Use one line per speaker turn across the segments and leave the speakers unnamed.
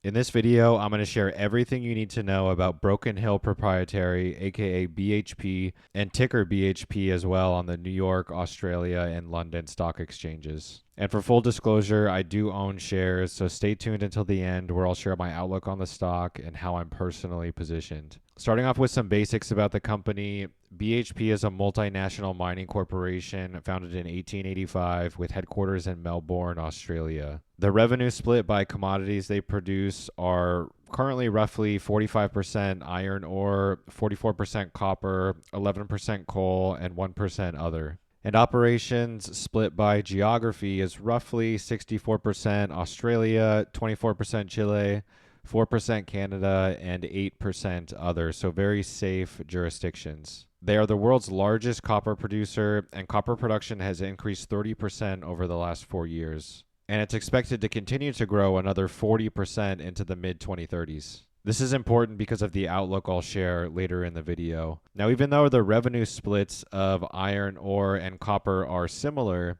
In this video, I'm going to share everything you need to know about Broken Hill Proprietary, aka BHP, and ticker BHP as well on the New York, Australia, and London stock exchanges. And for full disclosure, I do own shares, so stay tuned until the end where I'll share my outlook on the stock and how I'm personally positioned. Starting off with some basics about the company, BHP is a multinational mining corporation founded in 1885 with headquarters in Melbourne, Australia. The revenue split by commodities they produce are currently roughly 45% iron ore, 44% copper, 11% coal, and 1% other. And operations split by geography is roughly 64% Australia, 24% Chile, 4% Canada, and 8% other, so very safe jurisdictions. They are the world's largest copper producer, and copper production has increased 30% over the last 4 years. And it's expected to continue to grow another 40% into the mid-2030s. This is important because of the outlook I'll share later in the video. Now, even though the revenue splits of iron ore and copper are similar,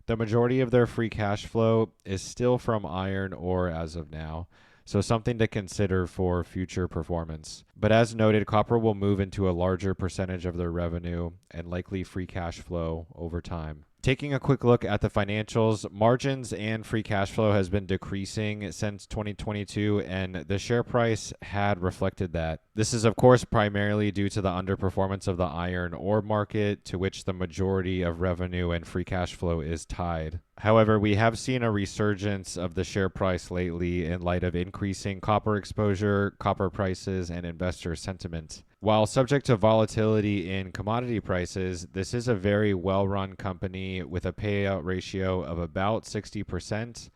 the majority of their free cash flow is still from iron ore as of now. So something to consider for future performance. But as noted, copper will move into a larger percentage of their revenue and likely free cash flow over time. Taking a quick look at the financials, margins and free cash flow has been decreasing since 2022, and the share price had reflected that. This is, of course, primarily due to the underperformance of the iron ore market, to which the majority of revenue and free cash flow is tied. However, we have seen a resurgence of the share price lately in light of increasing copper exposure, copper prices, and investor sentiment. While subject to volatility in commodity prices, this is a very well-run company with a payout ratio of about 60%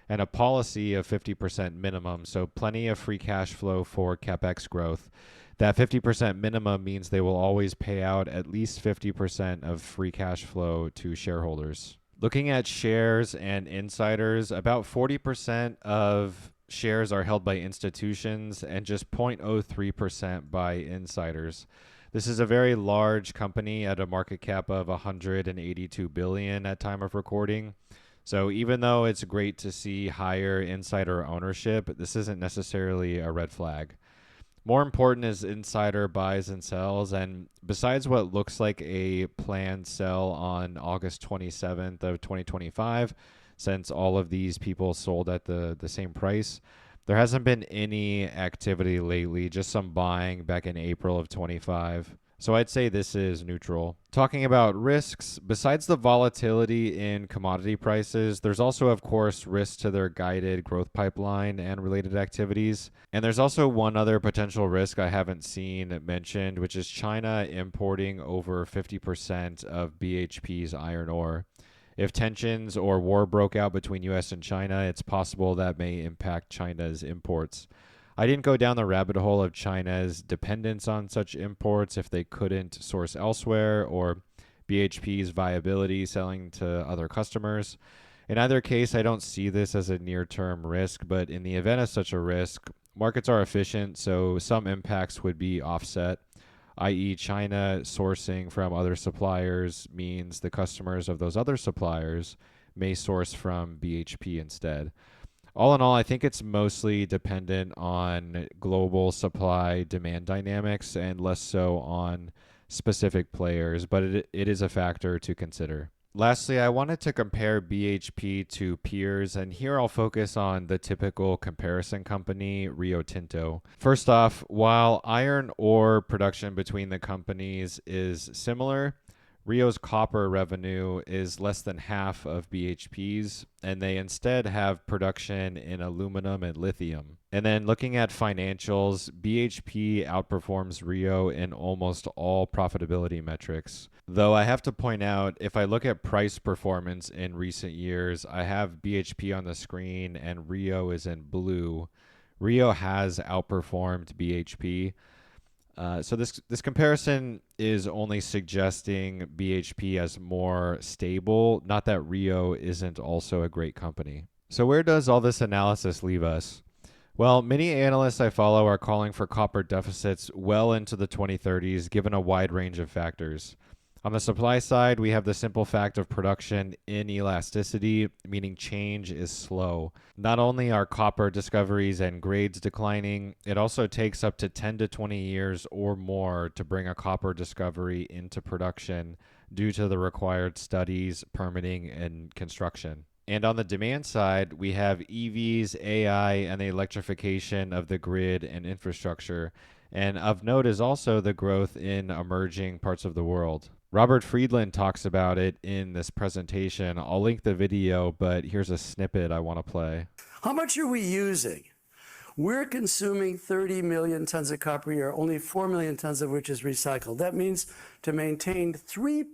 and a policy of 50% minimum, so plenty of free cash flow for capex growth. That 50% minimum means they will always pay out at least 50% of free cash flow to shareholders. Looking at shares and insiders, about 40% of shares are held by institutions and just 0.03% by insiders. This is a very large company at a market cap of 182 billion at time of recording. So even though it's great to see higher insider ownership, this isn't necessarily a red flag. More important is insider buys and sells, and besides what looks like a planned sell on August 27th of 2025, since all of these people sold at the same price, there hasn't been any activity lately, just some buying back in April of 25. So I'd say this is neutral. Talking about risks, besides the volatility in commodity prices, there's also, of course, risks to their guided growth pipeline and related activities. And there's also one other potential risk I haven't seen mentioned, which is China importing over 50% of BHP's iron ore. If tensions or war broke out between US and China, it's possible that may impact China's imports. I didn't go down the rabbit hole of China's dependence on such imports if they couldn't source elsewhere, or BHP's viability selling to other customers. In either case, I don't see this as a near-term risk, but in the event of such a risk, markets are efficient, so some impacts would be offset, i.e. China sourcing from other suppliers means the customers of those other suppliers may source from BHP instead. All in all, I think it's mostly dependent on global supply-demand dynamics and less so on specific players, but it is a factor to consider. Lastly, I wanted to compare BHP to peers, and here I'll focus on the typical comparison company, Rio Tinto. First off, while iron ore production between the companies is similar, Rio's copper revenue is less than half of BHP's, and they instead have production in aluminum and lithium. And then looking at financials, BHP outperforms Rio in almost all profitability metrics. Though I have to point out, if I look at price performance in recent years, I have BHP on the screen and Rio is in blue. Rio has outperformed BHP. So this comparison is only suggesting BHP as more stable, not that Rio isn't also a great company. So where does all this analysis leave us? Well, many analysts I follow are calling for copper deficits well into the 2030s, given a wide range of factors. On the supply side, we have the simple fact of production inelasticity, meaning change is slow. Not only are copper discoveries and grades declining, it also takes up to 10 to 20 years or more to bring a copper discovery into production due to the required studies, permitting, and construction. And on the demand side, we have EVs, AI, and the electrification of the grid and infrastructure. And of note is also the growth in emerging parts of the world. Robert Friedland talks about it in this presentation. I'll link the video, but here's a snippet I want to play.
How much are we using? We're consuming 30 million tons of copper a year, only 4 million tons of which is recycled. That means to maintain 3%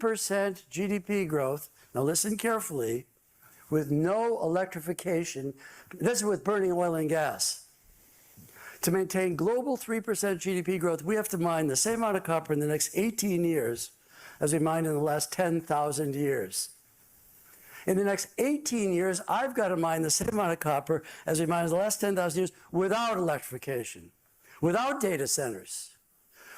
GDP growth, now listen carefully, with no electrification, this is with burning oil and gas. To maintain global 3% GDP growth, we have to mine the same amount of copper in the next 18 years as we mined in the last 10,000 years. In the next 18 years, I've got to mine the same amount of copper as we mined in the last 10,000 years without electrification, without data centers,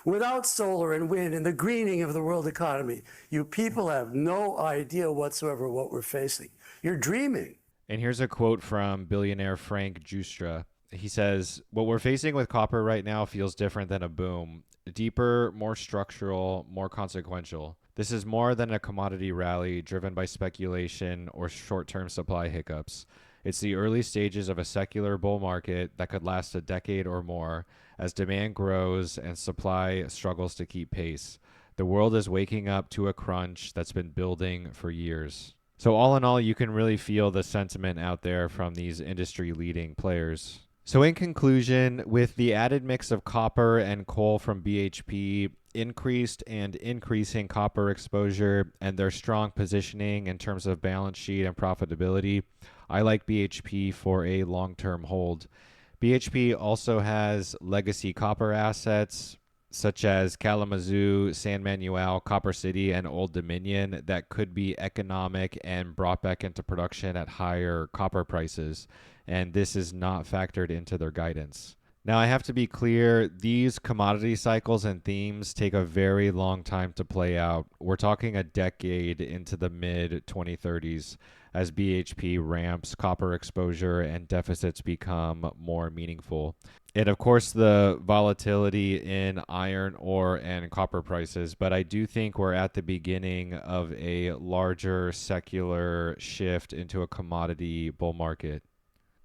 without solar and wind and the greening of the world economy. You people have no idea whatsoever what we're facing. You're dreaming.
And here's a quote from billionaire Frank Justra. He says, "What we're facing with copper right now feels different than a boom. Deeper, more structural, more consequential. This is more than a commodity rally driven by speculation or short-term supply hiccups. It's the early stages of a secular bull market that could last a decade or more as demand grows and supply struggles to keep pace. The world is waking up to a crunch that's been building for years." So all in all, you can really feel the sentiment out there from these industry-leading players. So in conclusion, with the added mix of copper and coal from BHP, increased and increasing copper exposure, and their strong positioning in terms of balance sheet and profitability, I like BHP for a long-term hold. BHP also has legacy copper assets such as Kalamazoo, San Manuel, Copper City, and Old Dominion that could be economic and brought back into production at higher copper prices. And this is not factored into their guidance. Now, I have to be clear, these commodity cycles and themes take a very long time to play out. We're talking a decade into the mid 2030s as BHP ramps copper exposure and deficits become more meaningful. And of course, the volatility in iron ore and copper prices, but I do think we're at the beginning of a larger secular shift into a commodity bull market.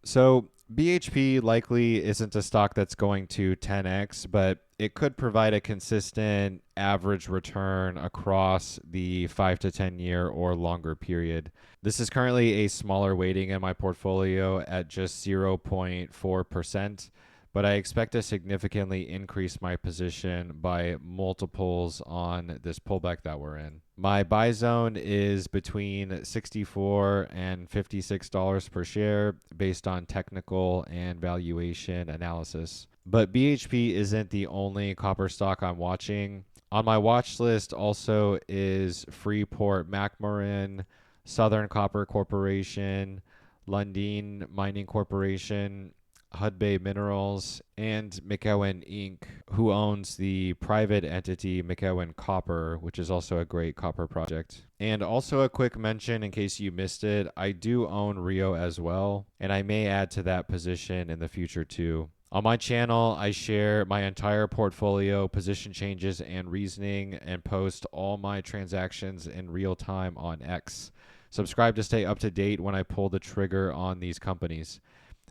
So BHP likely isn't a stock that's going to 10x, but it could provide a consistent average return across the 5 to 10 year or longer period. This is currently a smaller weighting in my portfolio at just 0.4%, but I expect to significantly increase my position by multiples on this pullback that we're in. My buy zone is between $64 and $56 per share based on technical and valuation analysis. But BHP isn't the only copper stock I'm watching. On my watch list also is Freeport-McMoRan, Southern Copper Corporation, Lundin Mining Corporation, Hudbay Minerals, and McEwen Inc., who owns the private entity McEwen Copper, which is also a great copper project. And also a quick mention in case you missed it, I do own Rio as well, and I may add to that position in the future too. On my channel, I share my entire portfolio, position changes, and reasoning, and post all my transactions in real time on X. Subscribe to stay up to date when I pull the trigger on these companies.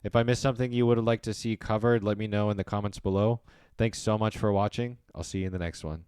If I missed something you would like to see covered, let me know in the comments below. Thanks so much for watching. I'll see you in the next one.